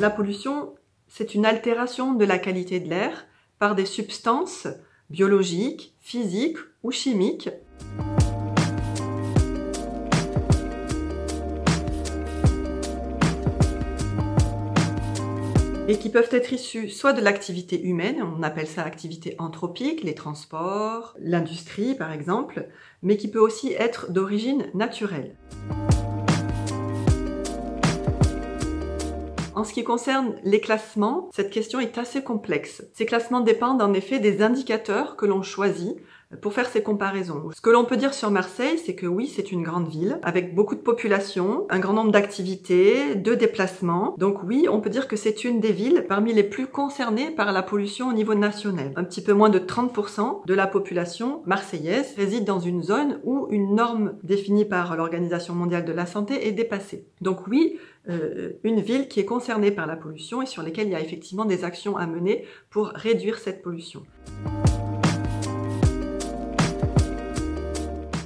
La pollution, c'est une altération de la qualité de l'air par des substances biologiques, physiques ou chimiques et qui peuvent être issues soit de l'activité humaine, on appelle ça activité anthropique, les transports, l'industrie par exemple, mais qui peut aussi être d'origine naturelle. En ce qui concerne les classements, cette question est assez complexe. Ces classements dépendent en effet des indicateurs que l'on choisit pour faire ces comparaisons. Ce que l'on peut dire sur Marseille, c'est que oui, c'est une grande ville, avec beaucoup de population, un grand nombre d'activités, de déplacements. Donc oui, on peut dire que c'est une des villes parmi les plus concernées par la pollution au niveau national. Un petit peu moins de 30% de la population marseillaise réside dans une zone où une norme définie par l'Organisation mondiale de la santé est dépassée. Donc oui, une ville qui est concernée par la pollution et sur laquelle il y a effectivement des actions à mener pour réduire cette pollution.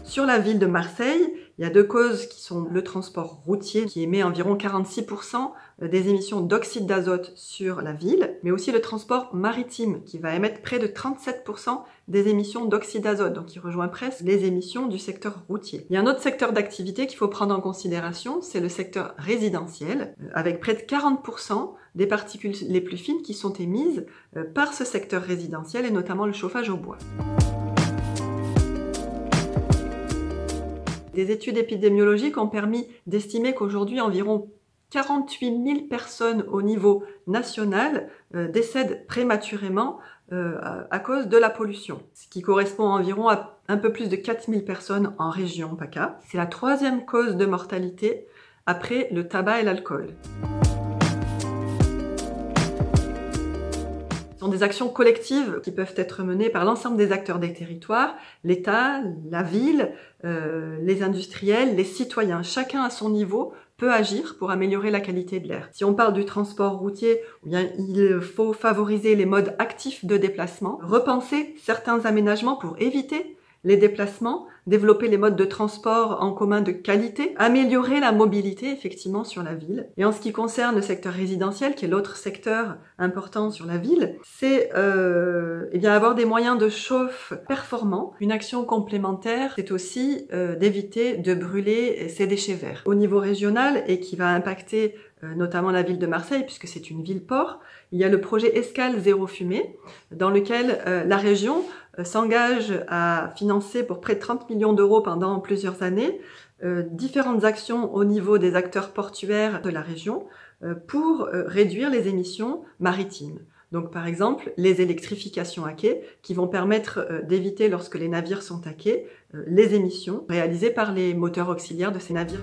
Sur la ville de Marseille, il y a deux causes qui sont le transport routier qui émet environ 46% des émissions d'oxyde d'azote sur la ville, mais aussi le transport maritime qui va émettre près de 37% des émissions d'oxyde d'azote, donc qui rejoint presque les émissions du secteur routier. Il y a un autre secteur d'activité qu'il faut prendre en considération, c'est le secteur résidentiel, avec près de 40% des particules les plus fines qui sont émises par ce secteur résidentiel et notamment le chauffage au bois. Des études épidémiologiques ont permis d'estimer qu'aujourd'hui, environ 48 000 personnes au niveau national décèdent prématurément à cause de la pollution, ce qui correspond environ à un peu plus de 4 000 personnes en région PACA. C'est la troisième cause de mortalité après le tabac et l'alcool. Ce sont des actions collectives qui peuvent être menées par l'ensemble des acteurs des territoires, l'État, la ville, les industriels, les citoyens. Chacun à son niveau peut agir pour améliorer la qualité de l'air. Si on parle du transport routier, eh bien, il faut favoriser les modes actifs de déplacement, repenser certains aménagements pour éviter les déplacements, développer les modes de transport en commun de qualité, améliorer la mobilité effectivement sur la ville. Et en ce qui concerne le secteur résidentiel, qui est l'autre secteur important sur la ville, c'est eh bien avoir des moyens de chauffe performants. Une action complémentaire, c'est aussi d'éviter de brûler ses déchets verts. Au niveau régional, et qui va impacter notamment la ville de Marseille, puisque c'est une ville-port, il y a le projet Escale Zéro Fumée, dans lequel la région s'engage à financer pour près de 30 millions d'euros pendant plusieurs années différentes actions au niveau des acteurs portuaires de la région pour réduire les émissions maritimes. Donc par exemple, les électrifications à quai qui vont permettre d'éviter, lorsque les navires sont à quai, les émissions réalisées par les moteurs auxiliaires de ces navires.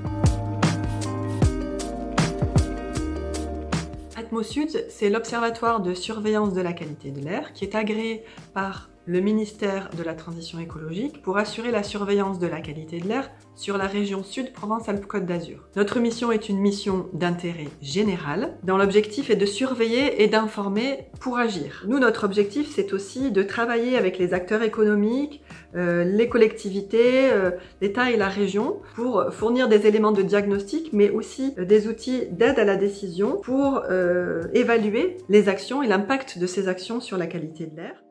Atmosud, c'est l'Observatoire de surveillance de la qualité de l'air qui est agréé par le ministère de la Transition écologique pour assurer la surveillance de la qualité de l'air sur la région Sud Provence-Alpes-Côte d'Azur. Notre mission est une mission d'intérêt général, dont l'objectif est de surveiller et d'informer pour agir. Nous, notre objectif, c'est aussi de travailler avec les acteurs économiques, les collectivités, l'État et la région pour fournir des éléments de diagnostic, mais aussi des outils d'aide à la décision pour évaluer les actions et l'impact de ces actions sur la qualité de l'air.